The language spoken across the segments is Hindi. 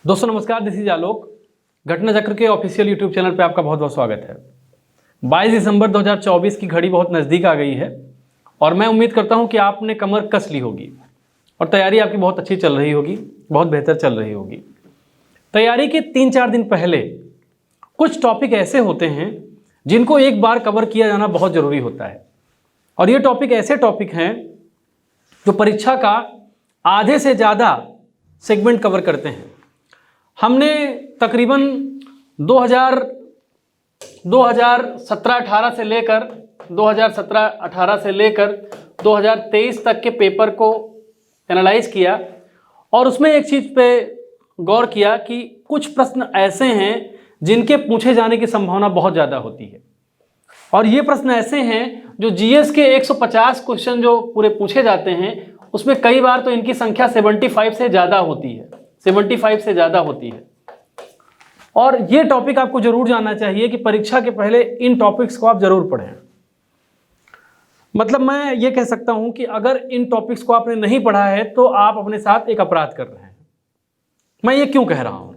दोस्तों नमस्कार, दिस इज आलोक। घटना चक्र के ऑफिशियल यूट्यूब चैनल पे आपका बहुत बहुत स्वागत है। 22 दिसंबर 2024 की घड़ी बहुत नज़दीक आ गई है और मैं उम्मीद करता हूं कि आपने कमर कस ली होगी और तैयारी आपकी बहुत अच्छी चल रही होगी, बहुत बेहतर चल रही होगी। तैयारी के 3-4 दिन पहले कुछ टॉपिक ऐसे होते हैं जिनको एक बार कवर किया जाना बहुत ज़रूरी होता है और ये टॉपिक ऐसे टॉपिक हैं जो परीक्षा का आधे से ज़्यादा सेगमेंट कवर करते हैं। हमने तकरीबन 2017-18 से लेकर 2023 तक के पेपर को एनालाइज किया और उसमें एक चीज़ पे गौर किया कि कुछ प्रश्न ऐसे हैं जिनके पूछे जाने की संभावना बहुत ज़्यादा होती है और ये प्रश्न ऐसे हैं जो जीएस के 150 क्वेश्चन जो पूरे पूछे जाते हैं उसमें कई बार तो इनकी संख्या 75 से ज़्यादा होती है, 75 से ज़्यादा होती है। और ये टॉपिक आपको जरूर जानना चाहिए कि परीक्षा के पहले इन टॉपिक्स को आप जरूर पढ़ें। मतलब मैं ये कह सकता हूं कि अगर इन टॉपिक्स को आपने नहीं पढ़ा है तो आप अपने साथ एक अपराध कर रहे हैं। मैं ये क्यों कह रहा हूं?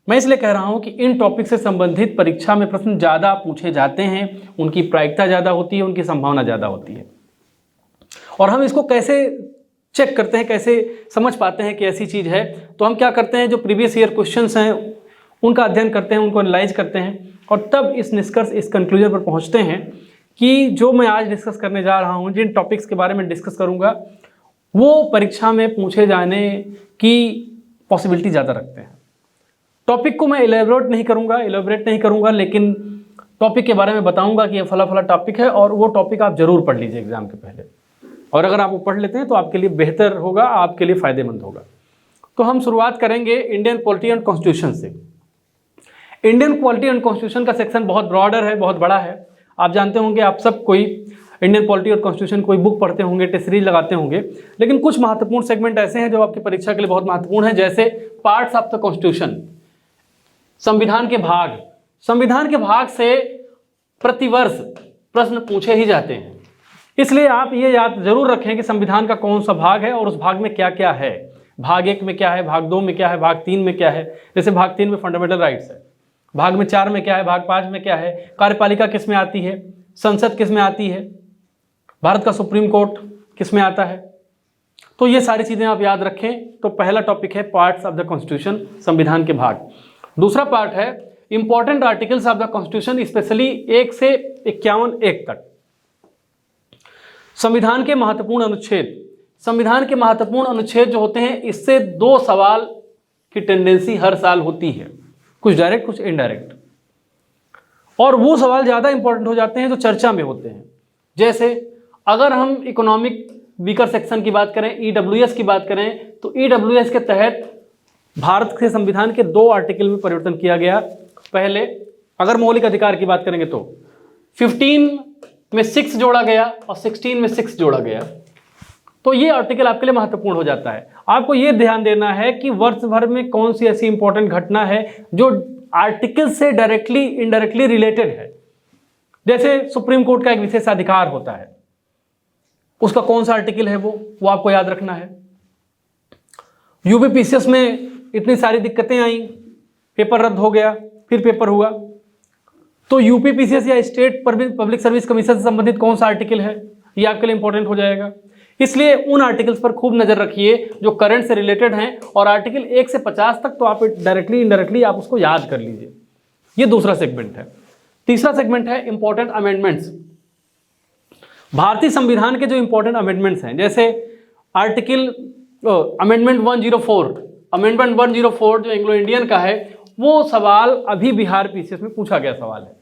मैं इसलिए कह रहा हूं कि इन टॉपिक से संबंधित परीक्षा में प्रश्न ज़्यादा पूछे जाते हैं, उनकी प्रायिकता ज़्यादा होती है, उनकी संभावना ज़्यादा होती है। और हम इसको कैसे चेक करते हैं, कैसे समझ पाते हैं कि ऐसी चीज़ है? तो हम क्या करते हैं, जो प्रीवियस ईयर क्वेश्चंस हैं उनका अध्ययन करते हैं, उनको एनालाइज करते हैं और तब इस निष्कर्ष, इस कंक्लूजन पर पहुंचते हैं कि जो मैं आज डिस्कस करने जा रहा हूं, जिन टॉपिक्स के बारे में डिस्कस करूंगा, वो परीक्षा में पूछे जाने की पॉसिबिलिटी ज़्यादा रखते हैं। टॉपिक को मैं एलेबोरेट नहीं करूंगा, लेकिन टॉपिक के बारे में बताऊंगा कि ये फला फला टॉपिक है और वो टॉपिक आप जरूर पढ़ लीजिए एग्जाम के पहले। और अगर आप वो पढ़ लेते हैं तो आपके लिए बेहतर होगा, आपके लिए फ़ायदेमंद होगा। तो हम शुरुआत करेंगे इंडियन पॉलिटी एंड कॉन्स्टिट्यूशन से। इंडियन पॉलिटी एंड कॉन्स्टिट्यूशन का सेक्शन बहुत ब्रॉडर है, बहुत बड़ा है। आप जानते होंगे, आप सब कोई इंडियन पॉलिटी और कॉन्स्टिट्यूशन कोई बुक पढ़ते होंगे, टेस्ट सीरीज लगाते होंगे, लेकिन कुछ महत्वपूर्ण सेगमेंट ऐसे हैं जो आपकी परीक्षा के लिए बहुत महत्वपूर्ण है, जैसे पार्ट्स ऑफ द कॉन्स्टिट्यूशन, संविधान के भाग। संविधान के भाग से प्रतिवर्ष प्रश्न पूछे ही जाते हैं, इसलिए आप ये याद जरूर रखें कि संविधान का कौन सा भाग है और उस भाग में क्या क्या है। भाग 1 में क्या है, भाग 2 में क्या है, भाग 3 में क्या है। जैसे भाग 3 में फंडामेंटल राइट्स है, भाग में 4 में क्या है, भाग 5 में क्या है, कार्यपालिका किस में आती है, संसद किस में आती है, भारत का सुप्रीम कोर्ट किस में आता है। तो ये सारी चीज़ें आप याद रखें। तो पहला टॉपिक है पार्ट्स ऑफ द कॉन्स्टिट्यूशन, संविधान के भाग। दूसरा पार्ट है important articles of the constitution, specially 1 से 51 तक। संविधान के महत्वपूर्ण अनुच्छेद। संविधान के महत्वपूर्ण अनुच्छेद जो होते हैं, इससे 2 सवाल की टेंडेंसी हर साल होती है, कुछ डायरेक्ट कुछ इनडायरेक्ट, और वो सवाल ज़्यादा इंपॉर्टेंट हो जाते हैं जो चर्चा में होते हैं। जैसे अगर हम इकोनॉमिक वीकर सेक्शन की बात करें, ईडब्ल्यूएस की बात करें, तो ईडब्ल्यूएस के तहत भारत के संविधान के 2 आर्टिकल में परिवर्तन किया गया। पहले अगर मौलिक अधिकार की बात करेंगे तो 15 में 6 जोड़ा गया और 16 में 6 जोड़ा गया। तो ये आर्टिकल आपके लिए महत्वपूर्ण हो जाता है। आपको ये ध्यान देना है कि वर्ष भर में कौन सी ऐसी इंपॉर्टेंट घटना है जो आर्टिकल से डायरेक्टली इनडायरेक्टली रिलेटेड है। जैसे सुप्रीम कोर्ट का एक विशेषाधिकार होता है, उसका कौन सा आर्टिकल है वो आपको याद रखना है। यूपीपीसीएस में इतनी सारी दिक्कतें आई, पेपर रद्द हो गया, फिर पेपर हुआ, तो यूपीपीसीएस या स्टेट पब्लिक सर्विस कमीशन से संबंधित कौन सा आर्टिकल है, ये आपके लिए इंपॉर्टेंट हो जाएगा। इसलिए उन आर्टिकल्स पर खूब नजर रखिए जो करंट से रिलेटेड हैं, और आर्टिकल 1 से 50 तक तो आप डायरेक्टली इनडायरेक्टली आप उसको याद कर लीजिए। ये दूसरा सेगमेंट है। तीसरा सेगमेंट है इंपॉर्टेंट अमेंडमेंट्स। भारतीय संविधान के जो इंपॉर्टेंट अमेंडमेंट्स हैं, जैसे आर्टिकल अमेंडमेंट 104, अमेंडमेंट 104 जो एंग्लो इंडियन का है, वो सवाल अभी बिहार पीसीएस में पूछा गया सवाल है।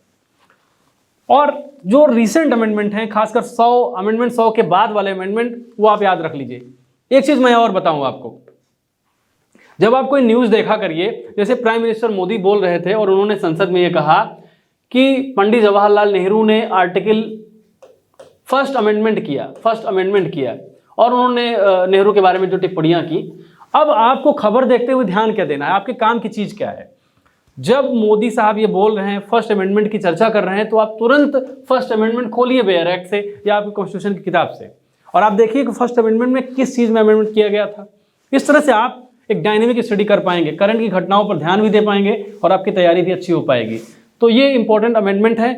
और जो रिसेंट अमेंडमेंट हैं, खासकर अमेंडमेंट 100 के बाद वाले अमेंडमेंट, वो आप याद रख लीजिए। एक चीज मैं और बताऊं आपको, जब आप कोई न्यूज देखा करिए, जैसे प्राइम मिनिस्टर मोदी बोल रहे थे और उन्होंने संसद में ये कहा कि पंडित जवाहरलाल नेहरू ने आर्टिकल फर्स्ट अमेंडमेंट किया और उन्होंने नेहरू के बारे में जो टिप्पणियां की। अब आपको खबर देखते हुए ध्यान क्या देना है, आपके काम की चीज क्या है। जब मोदी साहब ये बोल रहे हैं, फर्स्ट अमेंडमेंट की चर्चा कर रहे हैं, तो आप तुरंत फर्स्ट अमेंडमेंट खोलिए बेयर एक्ट से या आपकी कॉन्स्टिट्यूशन की किताब से, और आप देखिए कि फर्स्ट अमेंडमेंट में किस चीज़ में अमेंडमेंट किया गया था। इस तरह से आप एक डायनेमिक स्टडी कर पाएंगे, करंट की घटनाओं पर ध्यान भी दे पाएंगे और आपकी तैयारी भी अच्छी हो पाएगी। तो ये इंपॉर्टेंट अमेंडमेंट है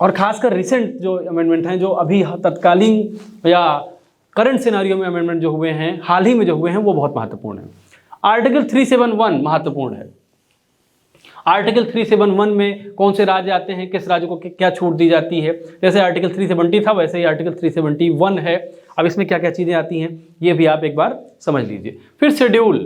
और खासकर रिसेंट जो अमेंडमेंट हैं, जो अभी तत्कालीन या करंट सिनारियो में अमेंडमेंट जो हुए हैं, हाल ही में जो हुए हैं, वो बहुत महत्वपूर्ण है। आर्टिकल 371 महत्वपूर्ण है। आर्टिकल 371 में कौन से राज्य आते हैं, किस राज्य को क्या छूट दी जाती है। जैसे आर्टिकल 370 था वैसे ही आर्टिकल 371 है। अब इसमें क्या क्या चीज़ें आती हैं ये भी आप एक बार समझ लीजिए। फिर शेड्यूल,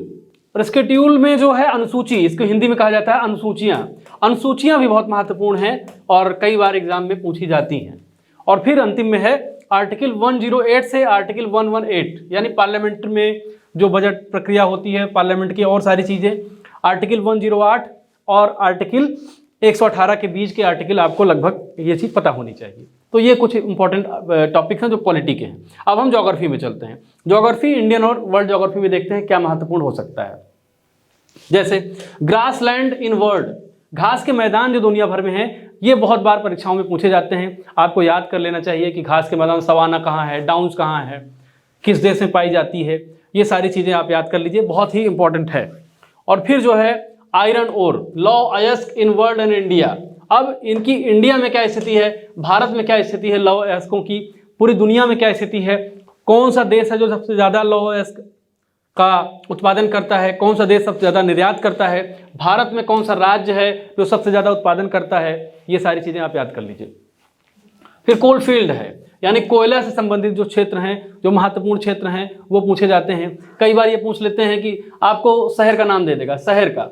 और शेड्यूल में जो है अनुसूची, इसको हिंदी में कहा जाता है अनुसूचियाँ। अनुसूचियाँ भी बहुत महत्वपूर्ण हैं और कई बार एग्जाम में पूछी जाती हैं। और फिर अंतिम में है आर्टिकल 108 से आर्टिकल 118, यानी पार्लियामेंट में जो बजट प्रक्रिया होती है, पार्लियामेंट की और सारी चीज़ें। आर्टिकल 108 और आर्टिकल 118 के बीच के आर्टिकल आपको लगभग ये चीज़ पता होनी चाहिए। तो ये कुछ इंपॉर्टेंट टॉपिक्स हैं जो पॉलिटी के हैं। अब हम ज्योग्राफी में चलते हैं। ज्योग्राफी, इंडियन और वर्ल्ड ज्योग्राफी में देखते हैं क्या महत्वपूर्ण हो सकता है। जैसे ग्रासलैंड इन वर्ल्ड, घास के मैदान जो दुनिया भर में हैं, ये बहुत बार परीक्षाओं में पूछे जाते हैं। आपको याद कर लेना चाहिए कि घास के मैदान सवाना कहाँ है, डाउन्स कहाँ है, किस देश में पाई जाती है, ये सारी चीज़ें आप याद कर लीजिए, बहुत ही इंपॉर्टेंट है। और फिर जो है आयरन ओर, लॉ अयस्क इन वर्ल्ड एंड इंडिया। अब इनकी इंडिया में क्या स्थिति है, भारत में क्या स्थिति है लौह अयस्कों की, पूरी दुनिया में क्या स्थिति है, कौन सा देश है जो सबसे ज़्यादा लौह अयस्क का उत्पादन करता है, कौन सा देश सबसे ज़्यादा निर्यात करता है, भारत में कौन सा राज्य है जो सबसे ज़्यादा उत्पादन करता है, ये सारी चीज़ें आप याद कर लीजिए। फिर कोल फील्ड है, यानी कोयला से संबंधित जो क्षेत्र हैं, जो महत्वपूर्ण क्षेत्र हैं, वो पूछे जाते हैं। कई बार ये पूछ लेते हैं कि आपको शहर का नाम दे देगा, शहर का,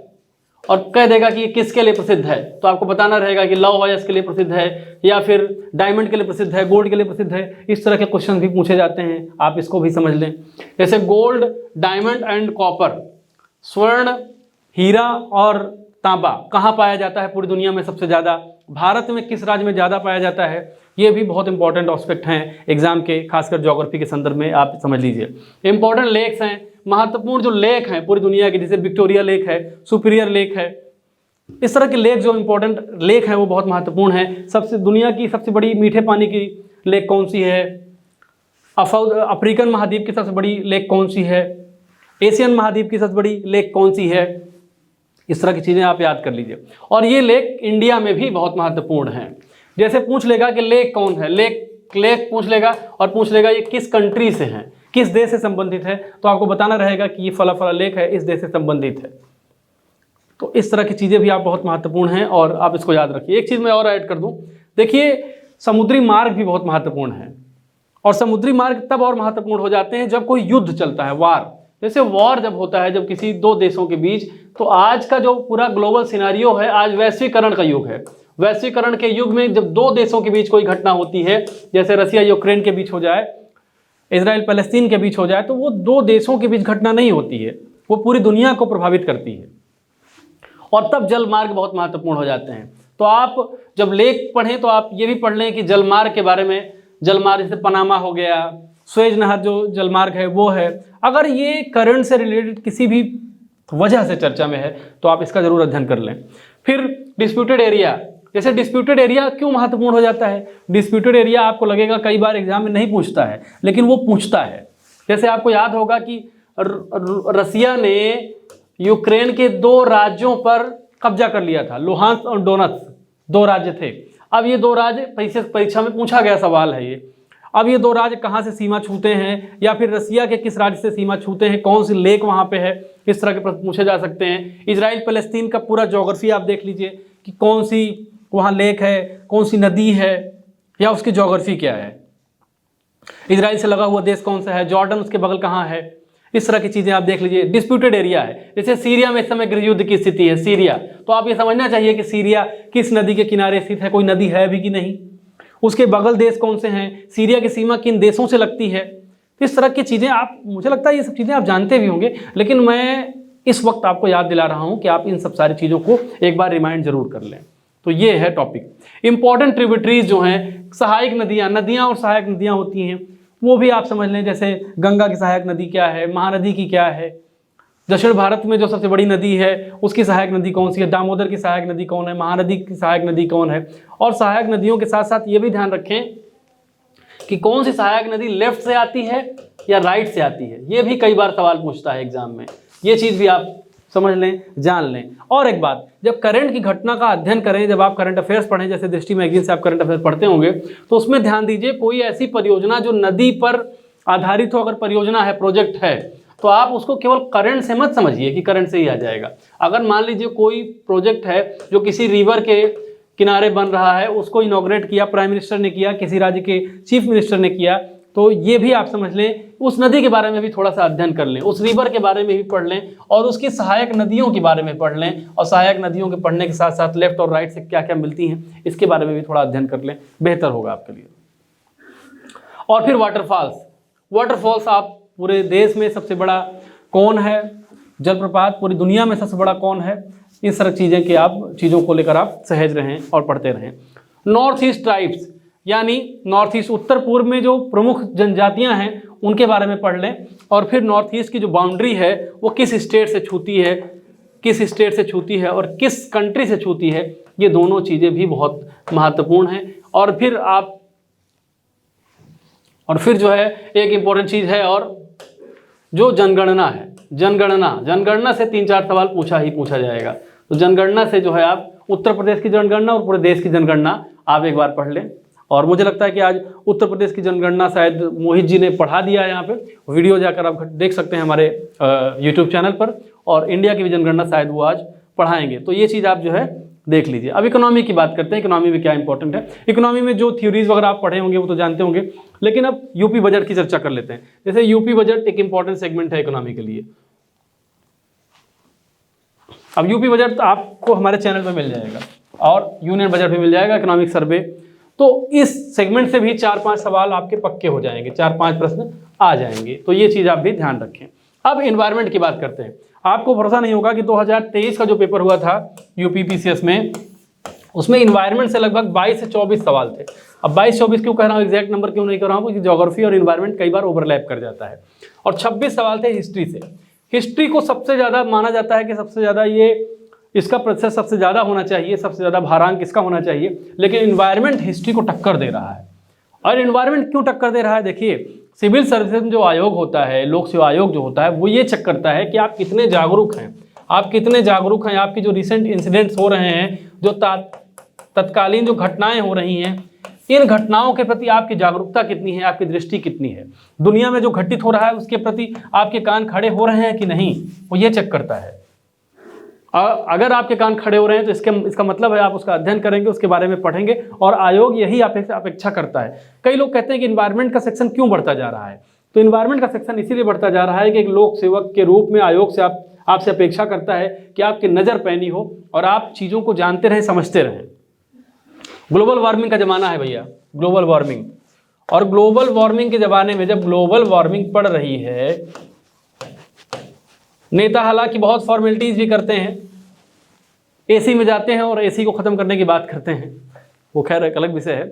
और कह देगा कि ये किसके लिए प्रसिद्ध है, तो आपको बताना रहेगा कि लौह अयस्क के लिए प्रसिद्ध है या फिर डायमंड के लिए प्रसिद्ध है, गोल्ड के लिए प्रसिद्ध है। इस तरह के क्वेश्चन भी पूछे जाते हैं, आप इसको भी समझ लें। जैसे गोल्ड, डायमंड एंड कॉपर, स्वर्ण, हीरा और तांबा कहाँ पाया जाता है पूरी दुनिया में सबसे ज़्यादा, भारत में किस राज्य में ज़्यादा पाया जाता है, ये भी बहुत इंपॉर्टेंट एस्पेक्ट हैं एग्जाम के, खासकर ज्योग्राफी के संदर्भ में आप समझ लीजिए। इंपॉर्टेंट लेक्स हैं, महत्वपूर्ण जो लेक हैं पूरी दुनिया के, जैसे विक्टोरिया लेक है, सुपीरियर लेक है, इस तरह के लेक जो इंपॉर्टेंट लेक हैं वो बहुत महत्वपूर्ण हैं। सबसे दुनिया की सबसे बड़ी मीठे पानी की लेक कौन सी है, अफ्रीकन महाद्वीप की सबसे बड़ी लेक कौन सी है, एशियन महाद्वीप की सबसे बड़ी लेक कौन सी है, इस तरह की चीज़ें आप याद कर लीजिए। और ये लेक इंडिया में भी बहुत महत्वपूर्ण हैं। जैसे पूछ लेगा कि लेक कौन है, लेक पूछ लेगा और पूछ लेगा ये किस कंट्री से हैं, किस देश से संबंधित है, तो आपको बताना रहेगा कि ये फला फला लेक है, इस देश से संबंधित है। तो इस तरह की चीज़ें भी आप बहुत महत्वपूर्ण हैं और आप इसको याद रखिए। एक चीज़ मैं और ऐड कर दूं, देखिए समुद्री मार्ग भी बहुत महत्वपूर्ण है, और समुद्री मार्ग तब और महत्वपूर्ण हो जाते हैं जब कोई युद्ध चलता है, वार। जैसे वॉर जब होता है, जब किसी दो देशों के बीच, तो आज का जो पूरा ग्लोबल सिनारियो है, आज वैश्वीकरण का युग है। वैश्वीकरण के युग में जब दो देशों के बीच कोई घटना होती है, जैसे रसिया यूक्रेन के बीच हो जाए, इजराइल पैलेस्तीन के बीच हो जाए, तो वो दो देशों के बीच घटना नहीं होती है, वो पूरी दुनिया को प्रभावित करती है, और तब जल मार्ग बहुत महत्वपूर्ण हो जाते हैं। तो आप जब लेख पढ़ें तो आप ये भी पढ़ लें कि जल मार्ग के बारे में, जल मार्ग जैसे पनामा हो गया, सुएज नहर जो जल मार्ग है वो है। अगर ये करंट से रिलेटेड किसी भी वजह से चर्चा में है तो आप इसका जरूर अध्ययन कर लें। फिर डिस्प्यूटेड एरिया, जैसे डिस्प्यूटेड एरिया क्यों महत्वपूर्ण हो जाता है। डिस्प्यूटेड एरिया आपको लगेगा कई बार एग्जाम में नहीं पूछता है, लेकिन वो पूछता है। जैसे आपको याद होगा कि रसिया ने यूक्रेन के दो राज्यों पर कब्जा कर लिया था, लुहांस्क और डोनेत्स्क, दो राज्य थे। अब ये दो राज्य परीक्षा में पूछा गया सवाल है ये। अब ये दो राज्य कहाँ से सीमा छूते हैं, या फिर रसिया के किस राज्य से सीमा छूते हैं, कौन सी लेक वहाँ पे है, इस तरह के प्रश्न पूछे जा सकते हैं। इजराइल पैलेस्तीन का पूरा ज्योग्राफी आप देख लीजिए कि कौन सी वहाँ लेक है, कौन सी नदी है, या उसकी ज्योग्राफी क्या है। इजराइल से लगा हुआ देश कौन सा है, जॉर्डन उसके बगल कहाँ है, इस तरह की चीज़ें आप देख लीजिए। डिस्प्यूटेड एरिया है, जैसे सीरिया में इस समय गृह युद्ध की स्थिति है, सीरिया, तो आप ये समझना चाहिए कि सीरिया किस नदी के किनारे स्थित है, कोई नदी है भी कि नहीं, उसके बगल देश कौन से हैं, सीरिया की सीमा किन देशों से लगती है। इस तरह की चीज़ें आप, मुझे लगता है ये सब चीज़ें आप जानते भी होंगे, लेकिन मैं इस वक्त आपको याद दिला रहा हूँ कि आप इन सब सारी चीज़ों को एक बार रिमाइंड जरूर कर लें। तो ये है टॉपिक। इंपॉर्टेंट ट्रिब्यूटरीज जो हैं, सहायक नदियाँ और सहायक नदियाँ होती हैं, वो भी आप समझ लें। जैसे गंगा की सहायक नदी क्या है, महानदी की क्या है, दक्षिण भारत में जो सबसे बड़ी नदी है उसकी सहायक नदी कौन सी है, दामोदर की सहायक नदी कौन है, महानदी की सहायक नदी कौन है। और सहायक नदियों के साथ साथ ये भी ध्यान रखें कि कौन सी सहायक नदी लेफ्ट से आती है या राइट से आती है? ये भी कई बार सवाल पूछता है एग्जाम में, ये चीज़ भी आप समझ लें, जान लें। और एक बात, जब करंट की घटना का अध्ययन करें, जब आप करंट अफेयर्स पढ़ें, जैसे दृष्टि मैगजीन से आप करंट अफेयर्स पढ़ते होंगे, तो उसमें ध्यान दीजिए कोई ऐसी परियोजना जो नदी पर आधारित हो, अगर परियोजना है, प्रोजेक्ट है, तो आप उसको केवल करंट से मत समझिए कि करंट से ही आ जाएगा। अगर मान लीजिए कोई प्रोजेक्ट है जो किसी रिवर के किनारे बन रहा है, उसको इनॉग्रेट किया प्राइम मिनिस्टर ने किया, किसी राज्य के चीफ मिनिस्टर ने किया, तो ये भी आप समझ लें, उस नदी के बारे में भी थोड़ा सा अध्ययन कर लें, उस रिवर के बारे में भी पढ़ लें, और उसकी सहायक नदियों के बारे में पढ़ लें, और सहायक नदियों के पढ़ने के साथ साथ लेफ्ट और राइट से क्या क्या मिलती हैं, इसके बारे में भी थोड़ा अध्ययन कर लें, बेहतर होगा आपके लिए। और फिर वाटरफॉल्स, आप पूरे देश में सबसे बड़ा कौन है जलप्रपात, पूरी दुनिया में सबसे बड़ा कौन है, इस तरह चीज़ों को लेकर आप सहज रहें और पढ़ते रहें। नॉर्थ ईस्ट ट्राइब्स, यानी नॉर्थ ईस्ट, उत्तर पूर्व में जो प्रमुख जनजातियां हैं उनके बारे में पढ़ लें। और फिर नॉर्थ ईस्ट की जो बाउंड्री है वो किस स्टेट से छूती है, और किस कंट्री से छूती है, ये दोनों चीज़ें भी बहुत महत्वपूर्ण हैं। और फिर जो है एक इम्पॉर्टेंट चीज़ है, और जो जनगणना है, जनगणना से 3-4 सवाल पूछा जाएगा। तो जनगणना से जो है आप उत्तर प्रदेश की जनगणना और पूरे देश की जनगणना आप एक बार पढ़ लें। और मुझे लगता है कि आज उत्तर प्रदेश की जनगणना शायद मोहित जी ने पढ़ा दिया है, यहाँ पे वीडियो जाकर आप देख सकते हैं हमारे यूट्यूब चैनल पर, और इंडिया की भी जनगणना शायद वो आज पढ़ाएंगे, तो ये चीज़ आप जो है देख लीजिए। अब इकोनॉमी की बात करते हैं, इकोनॉमी में क्या इंपॉर्टेंट है। इकोनॉमी में जो थ्योरीज वगैरह आप पढ़े होंगे वो तो जानते होंगे, लेकिन अब यूपी बजट की चर्चा कर लेते हैं। जैसे यूपी बजट एक इंपॉर्टेंट सेगमेंट है इकोनॉमी के लिए। अब यूपी बजट आपको हमारे चैनल पर मिल जाएगा, और यूनियन बजट भी मिल जाएगा, इकोनॉमिक सर्वे। तो इस सेगमेंट से भी 4-5 सवाल आपके पक्के हो जाएंगे, 4-5 प्रश्न आ जाएंगे, तो ये चीज़ आप भी ध्यान रखें। अब इन्वायरमेंट की बात करते हैं। आपको भरोसा नहीं होगा कि 2023 का जो पेपर हुआ था यूपीपीसीएस में, उसमें इन्वायरमेंट से लगभग 22 से 24 सवाल थे। अब 22-24 क्यों कह रहा हूँ, एग्जैक्ट नंबर क्यों नहीं कह रहा हूँ, क्योंकि ज्योग्राफी और इन्वायरमेंट कई बार ओवरलैप कर जाता है। और 26 सवाल थे हिस्ट्री से। हिस्ट्री को सबसे ज़्यादा माना जाता है कि सबसे ज़्यादा इसका प्रतिशत सबसे ज़्यादा होना चाहिए, सबसे ज़्यादा भारांक इसका होना चाहिए, लेकिन इन्वायरमेंट हिस्ट्री को टक्कर दे रहा है। और इन्वायरमेंट क्यों टक्कर दे रहा है, देखिए सिविल सर्विसेज जो आयोग होता है, लोक सेवा आयोग जो होता है, वो ये चेक करता है कि आप कितने जागरूक हैं, आपकी जो रिसेंट इंसिडेंट्स हो रहे हैं, जो तत्कालीन जो घटनाएं हो रही हैं, इन घटनाओं के प्रति आपकी जागरूकता कितनी है, आपकी दृष्टि कितनी है, दुनिया में जो घटित हो रहा है उसके प्रति आपके कान खड़े हो रहे हैं कि नहीं, वो ये चेक करता है। अगर आपके कान खड़े हो रहे हैं तो इसका मतलब है आप उसका अध्ययन करेंगे, उसके बारे में पढ़ेंगे, और आयोग यही अपेक्षा करता है। कई लोग कहते हैं कि इन्वायरमेंट का सेक्शन क्यों बढ़ता जा रहा है, तो इन्वायरमेंट का सेक्शन इसीलिए बढ़ता जा रहा है कि एक लोक सेवक के रूप में आयोग से आपसे अपेक्षा करता है कि आपकी नज़र पैनी हो और आप चीज़ों को जानते रहें, समझते रहें। ग्लोबल वार्मिंग का ज़माना है भैया, ग्लोबल वार्मिंग। और ग्लोबल वार्मिंग के ज़माने में जब ग्लोबल वार्मिंग पड़ रही है, नेता हालांकि बहुत फॉर्मेलिटीज़ भी करते हैं, एसी में जाते हैं और एसी को ख़त्म करने की बात करते हैं, वो खैर एक अलग विषय है।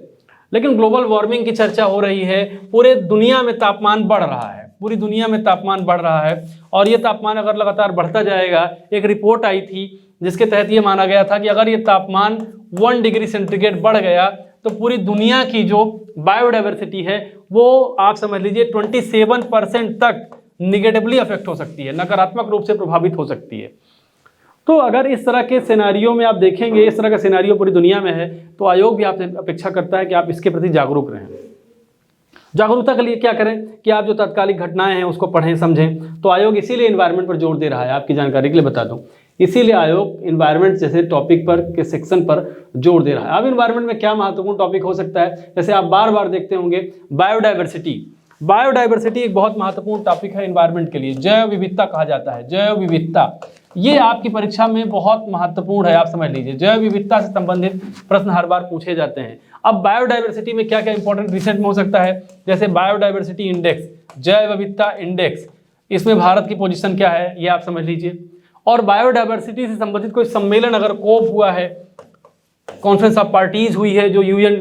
लेकिन ग्लोबल वार्मिंग की चर्चा हो रही है, पूरे दुनिया में तापमान बढ़ रहा है, पूरी दुनिया में तापमान बढ़ रहा है, और ये तापमान अगर लगातार बढ़ता जाएगा, एक रिपोर्ट आई थी जिसके तहत ये माना गया था कि अगर ये तापमान 1 डिग्री सेंटीग्रेड बढ़ गया तो पूरी दुनिया की जो बायोडाइवर्सिटी है वो आप समझ लीजिए 27% तक निगेटिवली अफेक्ट हो सकती है, नकारात्मक रूप से प्रभावित हो सकती है। तो अगर इस तरह के सिनेरियो में आप देखेंगे, इस तरह का सिनेरियो पूरी दुनिया में है, तो आयोग भी आपसे अपेक्षा करता है कि आप इसके प्रति जागरूक रहें। जागरूकता के लिए क्या करें कि आप जो तात्कालिक घटनाएं हैं उसको पढ़ें, समझें। तो आयोग इसीलिए इन्वायरमेंट पर जोर दे रहा है, आपकी जानकारी के लिए बता दूं, इसीलिए आयोग इन्वायरमेंट जैसे टॉपिक पर के सेक्शन पर जोर दे रहा है। अब इन्वायरमेंट में क्या महत्वपूर्ण टॉपिक हो सकता है, जैसे आप बार बार देखते होंगे बायोडाइवर्सिटी। बायोडाइवर्सिटी एक बहुत महत्वपूर्ण टॉपिक है इन्वायरमेंट के लिए, जैव विविधता कहा जाता है, जैव विविधता। ये आपकी परीक्षा में बहुत महत्वपूर्ण है, आप समझ लीजिए। जैव विविधता से संबंधित प्रश्न हर बार पूछे जाते हैं। अब बायोडाइवर्सिटी में क्या क्या इंपॉर्टेंट रिसेंट में हो सकता है, जैसे बायोडाइवर्सिटी इंडेक्स, जैव विविधता इंडेक्स, इसमें भारत की पोजीशन क्या है ये आप समझ लीजिए। और बायोडाइवर्सिटी से संबंधित कोई सम्मेलन अगर कोप हुआ है, कॉन्फ्रेंस ऑफ पार्टीज हुई है जो यूएन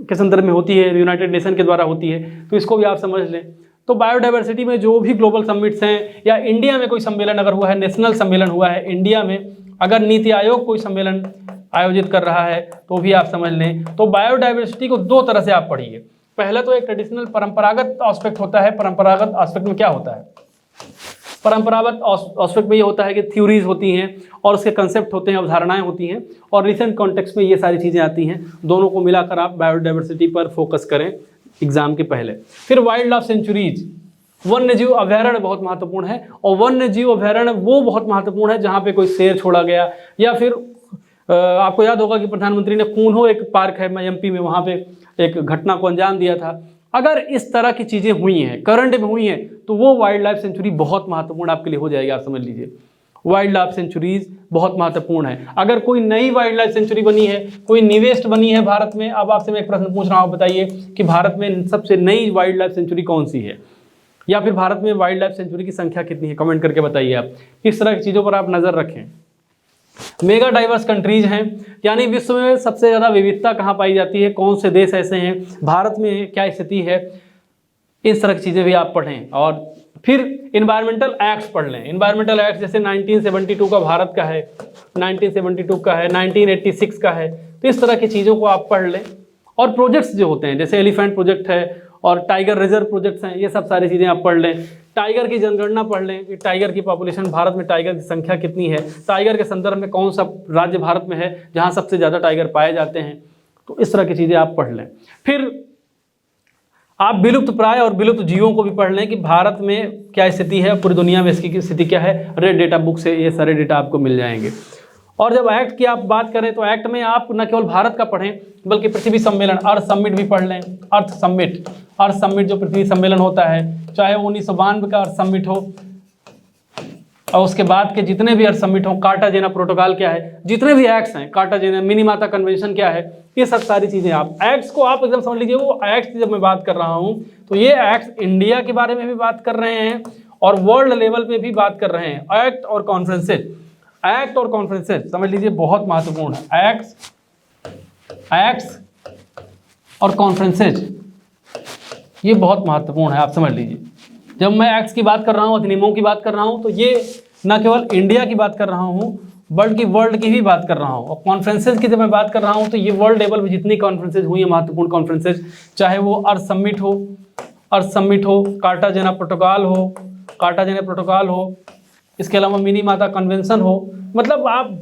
के संदर्भ में होती है, यूनाइटेड नेशन के द्वारा होती है, तो इसको भी आप समझ लें। तो बायोडाइवर्सिटी में जो भी ग्लोबल समिट्स हैं, या इंडिया में कोई सम्मेलन अगर हुआ है, नेशनल सम्मेलन हुआ है इंडिया में, अगर नीति आयोग कोई सम्मेलन आयोजित कर रहा है तो भी आप समझ लें। तो बायोडाइवर्सिटी को दो तरह से आप पढ़िए, पहला तो एक ट्रेडिशनल परंपरागत एस्पेक्ट होता है। परंपरागत एस्पेक्ट में क्या होता है? परंपरागत एस्पेक्ट में ये होता है कि थ्योरीज होती हैं और उसके कंसेप्ट होते हैं, अवधारणाएं होती हैं, और रिसेंट कॉन्टेक्स्ट में ये सारी चीज़ें आती हैं। दोनों को मिलाकर आप बायोडाइवर्सिटी पर फोकस करें एग्जाम के पहले। फिर वाइल्ड लाइफ सेंचुरीज, वन्य जीव अभ्यारण्य बहुत महत्वपूर्ण है, और वन्य जीव अभ्यारण्य वो बहुत महत्वपूर्ण है जहाँ पे कोई शेर छोड़ा गया, या फिर आपको याद होगा कि प्रधानमंत्री ने कून्हो एक पार्क है एमपी में, वहाँ पे एक घटना को अंजाम दिया था। अगर इस तरह की चीज़ें हुई हैं, करंट में हुई हैं, तो वो वाइल्ड लाइफ सेंचुरी बहुत महत्वपूर्ण आपके लिए हो जाएगी। आप समझ लीजिए वाइल्ड लाइफ सेंचुरीज बहुत महत्वपूर्ण है। अगर कोई नई वाइल्ड लाइफ सेंचुरी बनी है, कोई निवेस्ट बनी है भारत में, अब आपसे मैं एक प्रश्न पूछ रहा हूँ, बताइए कि भारत में सबसे नई वाइल्ड लाइफ सेंचुरी कौन सी है, या फिर भारत में वाइल्ड लाइफ सेंचुरी की संख्या कितनी है? कमेंट करके बताइए आप। इस तरह की चीज़ों पर आप नज़र रखें। मेगा डाइवर्स कंट्रीज हैं, यानी विश्व में सबसे ज़्यादा विविधता कहाँ पाई जाती है, कौन से देश ऐसे हैं, भारत में क्या स्थिति है, इस तरह की चीज़ें भी आप पढ़ें। और फिर इन्वायरमेंटल एक्ट्स पढ़ लें। इन्वायरमेंटल एक्ट जैसे 1972 का भारत का है, 1972 का है, 1986 का है, तो इस तरह की चीज़ों को आप पढ़ लें। और प्रोजेक्ट्स जो होते हैं जैसे एलिफेंट प्रोजेक्ट है और टाइगर रिजर्व प्रोजेक्ट्स हैं, ये सब सारी चीज़ें आप पढ़ लें। टाइगर की जनगणना पढ़ लें कि टाइगर की पॉपुलेशन, भारत में टाइगर की संख्या कितनी है, टाइगर के संदर्भ में कौन सा राज्य भारत में है जहाँ सबसे ज़्यादा टाइगर पाए जाते हैं, तो इस तरह की चीज़ें आप पढ़ लें। फिर आप विलुप्त प्राय और विलुप्त जीवों को भी पढ़ लें कि भारत में क्या स्थिति है, पूरी दुनिया में इसकी स्थिति क्या है। रेड डेटा बुक से ये सारे डेटा आपको मिल जाएंगे। और जब एक्ट की आप बात करें तो एक्ट में आप न केवल भारत का पढ़ें बल्कि पृथ्वी सम्मेलन, अर्थ समिट भी पढ़ लें। अर्थ समिट जो पृथ्वी सम्मेलन होता है, चाहे 1992 का अर्थ समिट हो और उसके बाद के जितने भी अर्थ समिट हो, कार्टाजेना प्रोटोकॉल क्या है, जितने भी एक्ट्स हैं, कार्टाजेना मिनीमाता कन्वेंशन क्या है, ये सब सारी चीज़ें आप एक्ट्स को आप एकदम समझ लीजिए। वो एक्ट्स की जब मैं बात कर रहा हूँ तो ये एक्ट्स इंडिया के बारे में भी बात कर रहे हैं और वर्ल्ड लेवल पे भी बात कर रहे हैं। एक्ट और कॉन्फ्रेंसेज समझ लीजिए बहुत महत्वपूर्ण है। एक्ट्स और कॉन्फ्रेंसेज ये बहुत महत्वपूर्ण है, आप समझ लीजिए। जब मैं एक्ट्स की बात कर रहा हूँ, अधिनियमों की बात कर रहा हूँ, तो ये न केवल इंडिया की बात कर रहा हूँ बल्कि वर्ल्ड की भी बात कर रहा हूँ। और कॉन्फ्रेंसेज की जब मैं बात कर रहा हूँ तो ये वर्ल्ड लेवल पे जितनी कॉन्फ्रेंसेज हुई है महत्वपूर्ण कॉन्फ्रेंसेज, चाहे वो अर्थ समिट हो, कार्टाजेना प्रोटोकॉल हो, इसके अलावा मिनीमाता कन्वेंशन हो, मतलब आप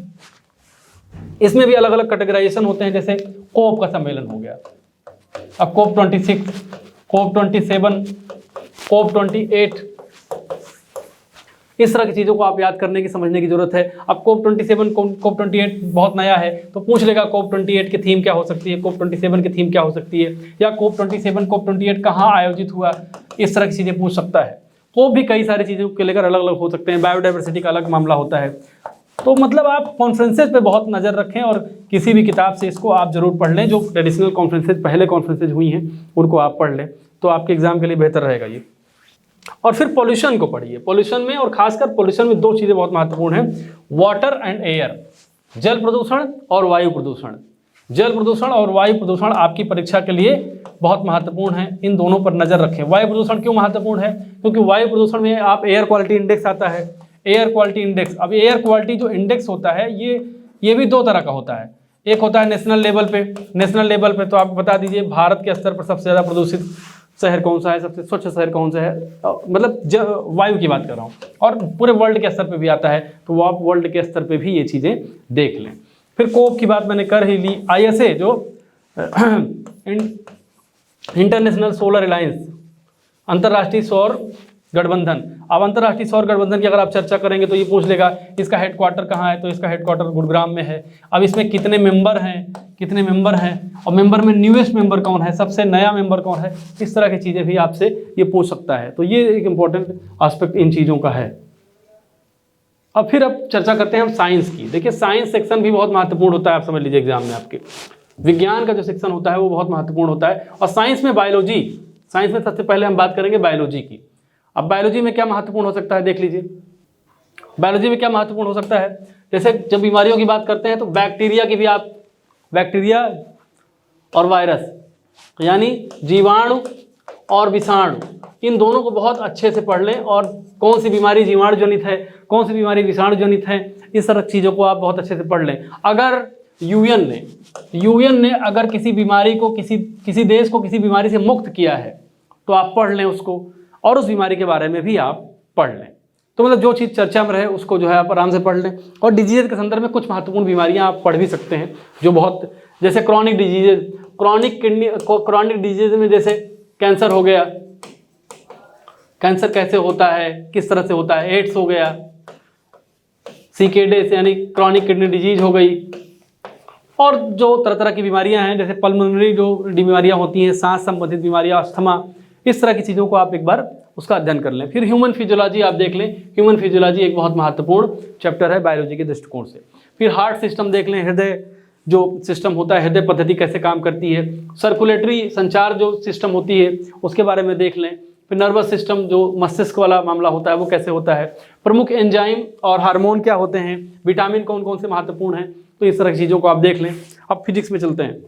इसमें भी अलग अलग कैटेगराइजेशन होते हैं। जैसे कोप का सम्मेलन हो गया, अब कोप 26, कोप 27, कोप 28, इस तरह की चीज़ों को आप याद करने की, समझने की जरूरत है। अब कोप 27, कोप 28 बहुत नया है तो पूछ लेगा कोप 28 की थीम क्या हो सकती है, कोप 27 की थीम क्या हो सकती है, या कोप 27, कोप 28 कहाँ आयोजित हुआ, इस तरह की चीज़ें पूछ सकता है। कोप भी कई सारी चीज़ों के लेकर अलग अलग हो सकते हैं, बायोडाइवर्सिटी का अलग मामला होता है। तो मतलब आप कॉन्फ्रेंसेज पे बहुत नज़र रखें और किसी भी किताब से इसको आप जरूर पढ़ लें। जो ट्रेडिशनल कॉन्फ्रेंसेज, पहले कॉन्फ्रेंसेज हुई हैं, उनको आप पढ़ लें तो आपके एग्जाम के लिए बेहतर रहेगा ये। और फिर पॉल्यूशन को पढ़िए। पॉल्यूशन में, और खासकर पॉल्यूशन में दो चीज़ें बहुत महत्वपूर्ण हैं, वाटर एंड एयर, जल प्रदूषण और वायु प्रदूषण। जल प्रदूषण और वायु प्रदूषण आपकी परीक्षा के लिए बहुत महत्वपूर्ण है, इन दोनों पर नज़र रखें। वायु प्रदूषण क्यों महत्वपूर्ण है? क्योंकि वायु प्रदूषण में आप एयर क्वालिटी इंडेक्स आता है, एयर क्वालिटी इंडेक्स। अब एयर क्वालिटी जो इंडेक्स होता है ये भी दो तरह का होता है। एक होता है नेशनल लेवल पे तो आप बता दीजिए भारत के स्तर पर सबसे ज़्यादा प्रदूषित शहर कौन सा है, सबसे स्वच्छ शहर कौन सा है, मतलब वायु की बात कर रहा हूँ। और पूरे वर्ल्ड के स्तर पे भी आता है, तो वो आप वर्ल्ड के स्तर पे भी ये चीज़ें देख लें। फिर कोप की बात मैंने कर ही ली। ISA जो इंटरनेशनल सोलर अलायंस, अंतर्राष्ट्रीय सौर गठबंधन। अब अंतर्राष्ट्रीय सौर गठबंधन की अगर आप चर्चा करेंगे तो ये पूछ लेगा इसका हेडक्वार्टर कहाँ है, तो इसका हेडक्वार्टर गुरुग्राम में है। अब इसमें कितने मेंबर हैं और मेंबर में न्यूएस्ट मेंबर कौन है, सबसे नया मेंबर कौन है, इस तरह की चीज़ें भी आपसे ये पूछ सकता है। तो ये एक इम्पॉर्टेंट एस्पेक्ट इन चीज़ों का है। अब चर्चा करते हैं हम साइंस की। देखिए साइंस सेक्शन भी बहुत महत्वपूर्ण होता है, आप समझ लीजिए एग्जाम में आपके विज्ञान का जो सेक्शन होता है वो बहुत महत्वपूर्ण होता है। और साइंस में बायोलॉजी, साइंस में सबसे पहले हम बात करेंगे बायोलॉजी की। अब बायोलॉजी में क्या महत्वपूर्ण हो सकता है, देख लीजिए बायोलॉजी में क्या महत्वपूर्ण हो सकता है। जैसे जब बीमारियों की बात करते हैं तो बैक्टीरिया की भी आप, बैक्टीरिया और वायरस यानी जीवाणु और विषाणु, इन दोनों को बहुत अच्छे से पढ़ लें। और कौन सी बीमारी जीवाणु जनित है, कौन सी बीमारी विषाणु जनित है, इस तरह चीज़ों को आप बहुत अच्छे से पढ़ लें। अगर यूएन ने अगर किसी बीमारी को किसी देश को किसी बीमारी से मुक्त किया है तो आप पढ़ लें उसको, और उस बीमारी के बारे में भी आप पढ़ लें। तो मतलब जो चीज़ चर्चा में रहे उसको जो है आप आराम से पढ़ लें। और डिजीज़ के संदर्भ में कुछ महत्वपूर्ण बीमारियां आप पढ़ भी सकते हैं जो बहुत, जैसे क्रॉनिक डिजीज में जैसे कैंसर हो गया, कैंसर कैसे होता है, किस तरह से होता है, एड्स हो गया, CKD यानी क्रॉनिक किडनी डिजीज हो गई, और जो तरह तरह की बीमारियां हैं जैसे पल्मोनरी जो बीमारियां होती हैं, सांस संबंधित बीमारियां, अस्थमा, इस तरह की चीज़ों को आप एक बार उसका अध्ययन कर लें। फिर ह्यूमन फिजियोलॉजी आप देख लें, ह्यूमन फिजियोलॉजी एक बहुत महत्वपूर्ण चैप्टर है बायोलॉजी के दृष्टिकोण से। फिर हार्ट सिस्टम देख लें, हृदय जो सिस्टम होता है, हृदय पद्धति कैसे काम करती है, सर्कुलेटरी संचार जो सिस्टम होती है उसके बारे में देख लें। फिर नर्वस सिस्टम जो मस्तिष्क वाला मामला होता है वो कैसे होता है, प्रमुख एंजाइम और हार्मोन क्या होते हैं, विटामिन कौन कौन से महत्वपूर्ण हैं, तो इस तरह की चीज़ों को आप देख लें। अब फिजिक्स में चलते हैं।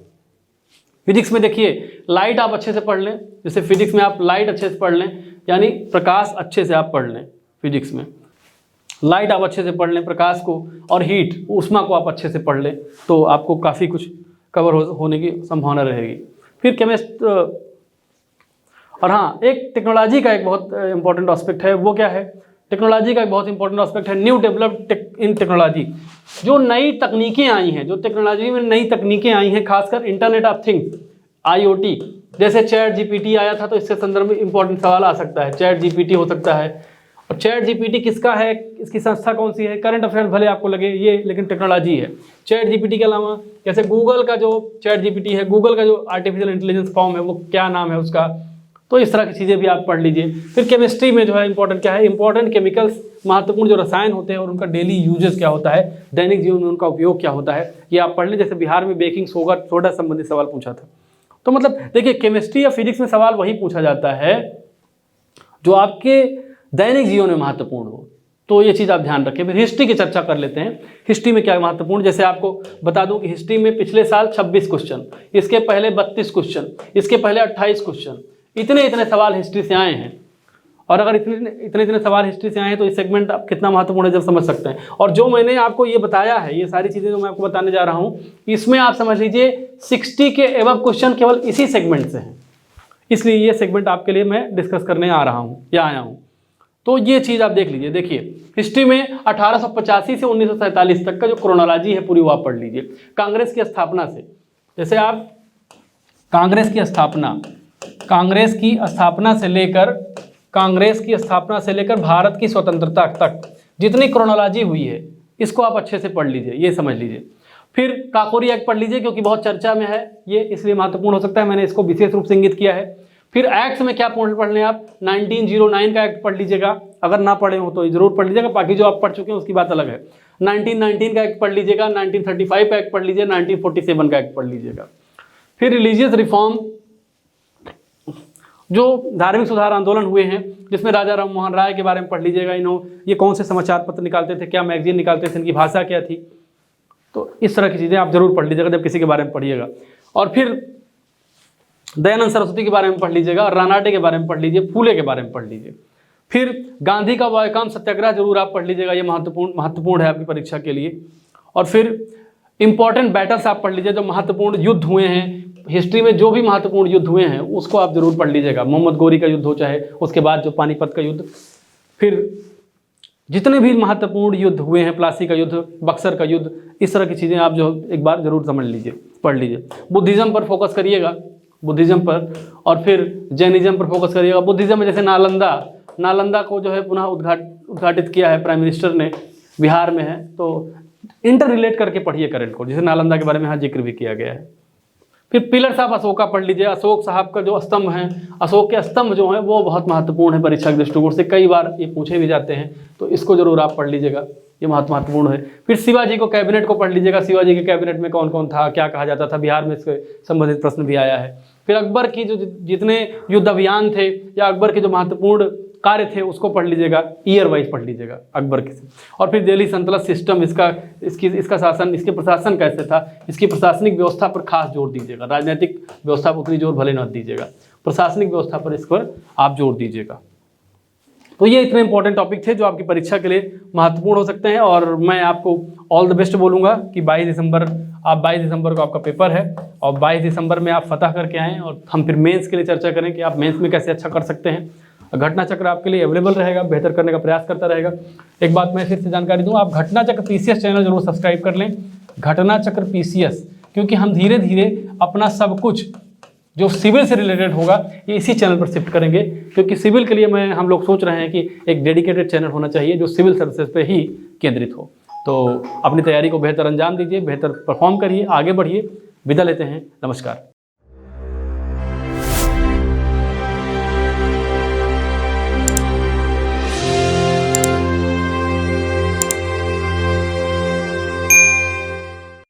फिजिक्स में देखिए लाइट आप अच्छे से पढ़ लें, जैसे फिजिक्स में आप लाइट अच्छे से पढ़ लें, यानी प्रकाश अच्छे से आप पढ़ लें। फिजिक्स में लाइट आप अच्छे से पढ़ लें, प्रकाश को, और हीट ऊष्मा को आप अच्छे से पढ़ लें तो आपको काफ़ी कुछ कवर होने की संभावना रहेगी। फिर केमिस्ट, और हाँ, एक टेक्नोलॉजी का एक बहुत इंपॉर्टेंट एस्पेक्ट है, वो क्या है, टेक्नोलॉजी का एक बहुत इंपॉर्टेंट एस्पेक्ट है न्यू डेवलप्ड इन टेक्नोलॉजी। जो नई तकनीकें आई हैं, जो टेक्नोलॉजी में नई तकनीकें आई हैं, खासकर इंटरनेट ऑफ थिंग्स IoT, जैसे चैट GPT आया था तो इसके संदर्भ में इंपॉर्टेंट सवाल आ सकता है। चैट GPT हो सकता है, और चैट GPT किसका है, इसकी संस्था कौन सी है, करंट अफेयर्स भले आपको लगे ये, लेकिन टेक्नोलॉजी है। चैट GPT के अलावा जैसे गूगल का जो चैट GPT है, गूगल का जो आर्टिफिशियल इंटेलिजेंस फॉर्म है वो क्या नाम है उसका, तो इस तरह की चीज़ें भी आप पढ़ लीजिए। फिर केमिस्ट्री में जो है इंपॉर्टेंट क्या है, इंपॉर्टेंट केमिकल्स, महत्वपूर्ण जो रसायन होते हैं और उनका डेली यूजेस क्या होता है, दैनिक जीवन में उनका उपयोग क्या होता है, ये आप पढ़ लें। जैसे बिहार में बेकिंग सोडा संबंधित सवाल पूछा था। तो मतलब देखिए केमिस्ट्री या फिजिक्स में सवाल वही पूछा जाता है जो आपके दैनिक जीवन में महत्वपूर्ण हो, तो ये चीज़ आप ध्यान रखें। फिर हिस्ट्री की चर्चा कर लेते हैं। हिस्ट्री में क्या महत्वपूर्ण, जैसे आपको बता दूं कि हिस्ट्री में पिछले साल 26 क्वेश्चन, इसके पहले 32 क्वेश्चन, इसके पहले 28 क्वेश्चन, इतने सवाल हिस्ट्री से आए हैं। और अगर इतने सवाल हिस्ट्री से आए हैं तो ये सेगमेंट आप कितना महत्वपूर्ण है जब समझ सकते हैं। और जो मैंने आपको ये बताया है, ये सारी चीज़ें जो मैं आपको बताने जा रहा हूँ, इसमें आप समझ लीजिए 60 के एबव क्वेश्चन केवल इसी सेगमेंट से हैं। इसलिए ये सेगमेंट आपके लिए मैं डिस्कस करने आ रहा हूँ या आया हूँ। तो ये चीज़ आप देख लीजिए। देखिए हिस्ट्री में 1885 से 1947 तक का जो क्रोनोलॉजी है पूरी वो आप पढ़ लीजिए। कांग्रेस की स्थापना से, जैसे आप कांग्रेस की स्थापना से लेकर भारत की स्वतंत्रता तक जितनी क्रोनोलॉजी हुई है इसको आप अच्छे से पढ़ लीजिए, ये समझ लीजिए। फिर काकोरी एक्ट पढ़ लीजिए क्योंकि बहुत चर्चा में है ये, इसलिए महत्वपूर्ण हो सकता है, मैंने इसको विशेष रूप से इंगित किया है। फिर एक्ट्स में क्या पढ़ लें आप, 1909 का एक्ट पढ़ लीजिएगा, अगर ना पढ़े हो तो जरूर पढ़ लीजिएगा, बाकी जो आप पढ़ चुके हैं उसकी बात अलग है। 1919 का एक्ट पढ़ लीजिएगा, 1935 का एक्ट पढ़ लीजिए, 1947 का एक्ट पढ़ लीजिएगा। फिर रिलीजियस रिफॉर्म, जो धार्मिक सुधार आंदोलन हुए हैं जिसमें राजा राम मोहन राय के बारे में पढ़ लीजिएगा। ये कौन से समाचार पत्र निकालते थे, क्या मैगजीन निकालते थे, इनकी भाषा क्या थी, तो इस तरह की चीज़ें आप जरूर पढ़ लीजिएगा जब किसी के बारे में पढ़िएगा। और फिर दयानंद सरस्वती के बारे में पढ़ लीजिएगा, रानाडे के बारे में पढ़ लीजिए, फूले के बारे में पढ़ लीजिए। फिर गांधी का वायकाम सत्याग्रह जरूर आप पढ़ लीजिएगा, ये महत्वपूर्ण है आपकी परीक्षा के लिए। और फिर इंपॉर्टेंट बैटल्स आप पढ़ लीजिए, जो महत्वपूर्ण युद्ध हुए हैं हिस्ट्री में, जो भी महत्वपूर्ण युद्ध हुए हैं उसको आप जरूर पढ़ लीजिएगा। मोहम्मद गोरी का युद्ध हो, चाहे उसके बाद जो पानीपत का युद्ध, फिर जितने भी महत्वपूर्ण युद्ध हुए हैं, प्लासी का युद्ध, बक्सर का युद्ध, इस तरह की चीज़ें आप जो एक बार जरूर समझ लीजिए, पढ़ लीजिए। बुद्धिज़्म पर फोकस करिएगा, बुद्धिज़्म पर, और फिर जैनिज़्म पर फोकस करिएगा। बुद्धिज़्म में जैसे नालंदा को जो है पुनः उद्घाटित किया है प्राइम मिनिस्टर ने, बिहार में है, तो इंटर रिलेट करके पढ़िए करंट को, जैसे नालंदा के बारे में यहाँ जिक्र भी किया गया है। फिर पिलर्स ऑफ अशोका पढ़ लीजिए, अशोक साहब का जो स्तंभ हैं, अशोक के स्तंभ जो हैं वो बहुत महत्वपूर्ण है परीक्षा के दृष्टिकोण से, कई बार ये पूछे भी जाते हैं, तो इसको जरूर आप पढ़ लीजिएगा, ये महत्वपूर्ण है। फिर शिवाजी को कैबिनेट को पढ़ लीजिएगा, शिवाजी के कैबिनेट में कौन कौन था, क्या कहा जाता था, बिहार में इसके संबंधित प्रश्न भी आया है। फिर अकबर की जो जितने युद्ध अभियान थे या अकबर के जो महत्वपूर्ण कार्य थे उसको पढ़ लीजिएगा, ईयर वाइज पढ़ लीजिएगा अकबर के। और फिर दिल्ली सल्तनत सिस्टम, इसका शासन, इसके प्रशासन कैसे था, इसकी प्रशासनिक व्यवस्था पर खास जोर दीजिएगा। राजनीतिक व्यवस्था पर उतनी जोर भले न दीजिएगा, प्रशासनिक व्यवस्था पर इस पर आप जोर दीजिएगा। तो ये इतने इंपॉर्टेंट टॉपिक थे जो आपकी परीक्षा के लिए महत्वपूर्ण हो सकते हैं, और मैं आपको ऑल द बेस्ट बोलूँगा कि 22 दिसंबर आप 22 दिसंबर को आपका पेपर है और 22 दिसंबर में आप फतह करके आएँ और हम फिर मेंस के लिए चर्चा करें कि आप मेंस में कैसे अच्छा कर सकते हैं। घटना चक्र आपके लिए अवेलेबल रहेगा, बेहतर करने का प्रयास करता रहेगा। एक बात मैं फिर से जानकारी दूँ, आप घटना चक्र PCS चैनल जरूर सब्सक्राइब कर लें, घटना चक्र PCS, क्योंकि हम धीरे धीरे अपना सब कुछ जो सिविल से रिलेटेड होगा ये इसी चैनल पर शिफ्ट करेंगे, क्योंकि सिविल के लिए हम लोग सोच रहे हैं कि एक डेडिकेटेड चैनल होना चाहिए जो सिविल सर्विसेज पे ही केंद्रित हो। तो अपनी तैयारी को बेहतर अंजाम दीजिए, बेहतर परफॉर्म करिए, आगे बढ़िए। विदा लेते हैं, नमस्कार।